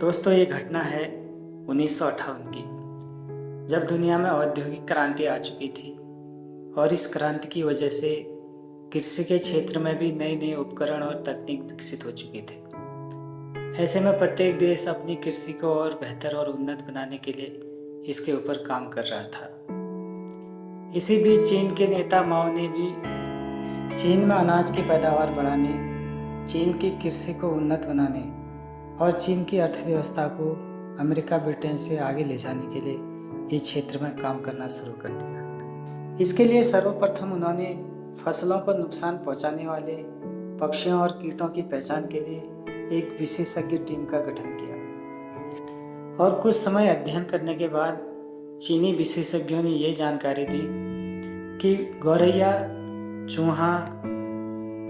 दोस्तों, ये घटना है 1958 की, जब दुनिया में औद्योगिक क्रांति आ चुकी थी और इस क्रांति की वजह से कृषि के क्षेत्र में भी नए नए उपकरण और तकनीक विकसित हो चुके थे। ऐसे में प्रत्येक देश अपनी कृषि को और बेहतर और उन्नत बनाने के लिए इसके ऊपर काम कर रहा था। इसी बीच चीन के नेता माओ ने भी चीन में अनाज की पैदावार बढ़ाने, चीन की कृषि को उन्नत बनाने और चीन की अर्थव्यवस्था को अमेरिका ब्रिटेन से आगे ले जाने के लिए इस क्षेत्र में काम करना शुरू कर दिया। इसके लिए सर्वप्रथम उन्होंने फसलों को नुकसान पहुंचाने वाले पक्षियों और कीटों की पहचान के लिए एक विशेषज्ञ टीम का गठन किया और कुछ समय अध्ययन करने के बाद चीनी विशेषज्ञों ने ये जानकारी दी कि गौरैया, चूहा,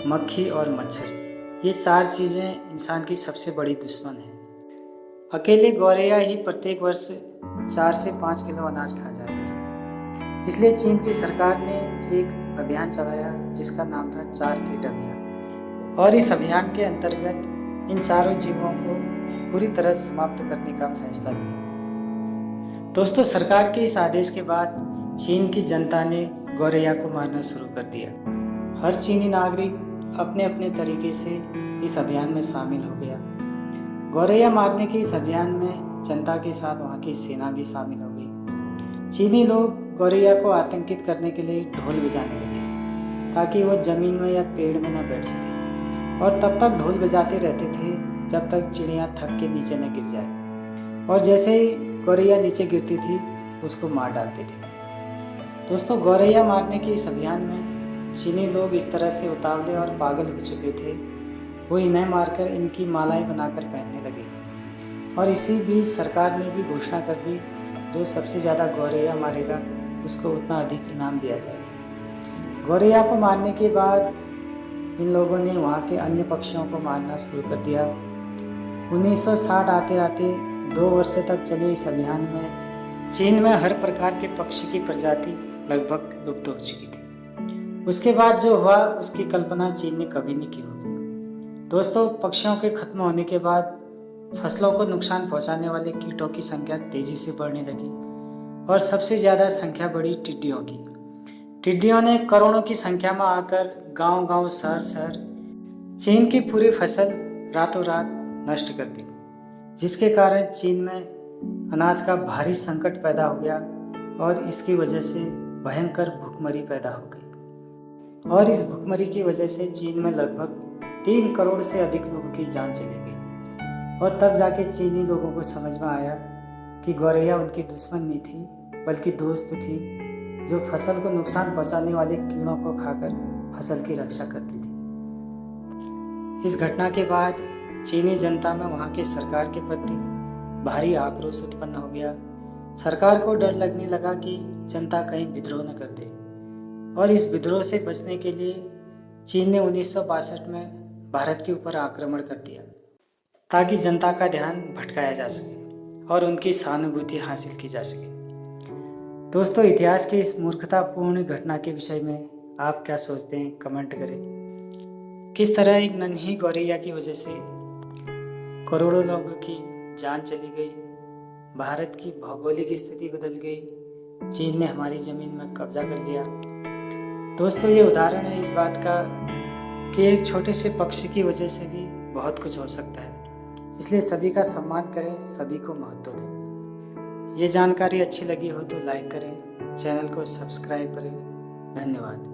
मक्खी और मच्छर, ये 4 चीज़ें इंसान की सबसे बड़ी दुश्मन हैं। अकेले गौरैया ही प्रत्येक वर्ष 4 से 5 किलो अनाज खा जाती है। इसलिए चीन की सरकार ने एक अभियान चलाया जिसका नाम था 4 कीट अभियान, और इस अभियान के अंतर्गत इन चारों जीवों को पूरी तरह समाप्त करने का फैसला लिया। दोस्तों, सरकार के इस आदेश के बाद चीन की जनता ने गौरैया को मारना शुरू कर दिया। हर चीनी नागरिक अपने अपने तरीके से इस अभियान में शामिल हो गया। गौरैया मारने के इस अभियान में जनता के साथ वहाँ की सेना भी शामिल हो गई। चीनी लोग गौरैया को आतंकित करने के लिए ढोल बजाने लगे ताकि वो जमीन में या पेड़ में न बैठ सके, और तब तक ढोल बजाते रहते थे जब तक चिड़िया थक के नीचे न गिर जाए, और जैसे ही गौरैया नीचे गिरती थी उसको मार डालते थे। दोस्तों, गौरैया मारने के इस अभियान में चीनी लोग इस तरह से उतावले और पागल हो चुके थे, वो इन्हें मारकर इनकी मालाएं बनाकर पहनने लगे। और इसी बीच सरकार ने भी घोषणा कर दी, जो सबसे ज़्यादा गौरैया मारेगा उसको उतना अधिक इनाम दिया जाएगा। गौरैया को मारने के बाद इन लोगों ने वहाँ के अन्य पक्षियों को मारना शुरू कर दिया। 1960 आते आते 2 वर्ष तक चले इस अभियान में चीन में हर प्रकार के पक्षी की प्रजाति लगभग लुप्त हो चुकी थी। उसके बाद जो हुआ उसकी कल्पना चीन ने कभी नहीं की होगी। दोस्तों, पक्षियों के खत्म होने के बाद फसलों को नुकसान पहुंचाने वाले कीटों की संख्या तेजी से बढ़ने लगी और सबसे ज़्यादा संख्या बढ़ी टिड्डियों की। टिड्डियों ने करोड़ों की संख्या में आकर गांव-गांव, शहर-शहर चीन की पूरी फसल रातों रात नष्ट कर दी, जिसके कारण चीन में अनाज का भारी संकट पैदा हो गया और इसकी वजह से भयंकर भूखमरी पैदा हो गई। और इस भूखमरी की वजह से चीन में लगभग 3 करोड़ से अधिक लोगों की जान चली गई। और तब जाके चीनी लोगों को समझ में आया कि गौरैया उनकी दुश्मन नहीं थी बल्कि दोस्त थी, जो फसल को नुकसान पहुंचाने वाले कीड़ों को खाकर फसल की रक्षा करती थी। इस घटना के बाद चीनी जनता में वहाँ के सरकार के प्रति भारी आक्रोश उत्पन्न हो गया। सरकार को डर लगने लगा कि जनता कहीं विद्रोह न कर दे, और इस विद्रोह से बचने के लिए चीन ने 1962 में भारत के ऊपर आक्रमण कर दिया ताकि जनता का ध्यान भटकाया जा सके और उनकी सहानुभूति हासिल की जा सके। दोस्तों, इतिहास की इस मूर्खतापूर्ण घटना के विषय में आप क्या सोचते हैं, कमेंट करें। किस तरह एक नन्ही गौरैया की वजह से करोड़ों लोगों की जान चली गई, भारत की भौगोलिक स्थिति बदल गई, चीन ने हमारी ज़मीन में कब्जा कर लिया। दोस्तों, ये उदाहरण है इस बात का कि एक छोटे से पक्षी की वजह से भी बहुत कुछ हो सकता है। इसलिए सभी का सम्मान करें, सभी को महत्व दें। ये जानकारी अच्छी लगी हो तो लाइक करें, चैनल को सब्सक्राइब करें। धन्यवाद।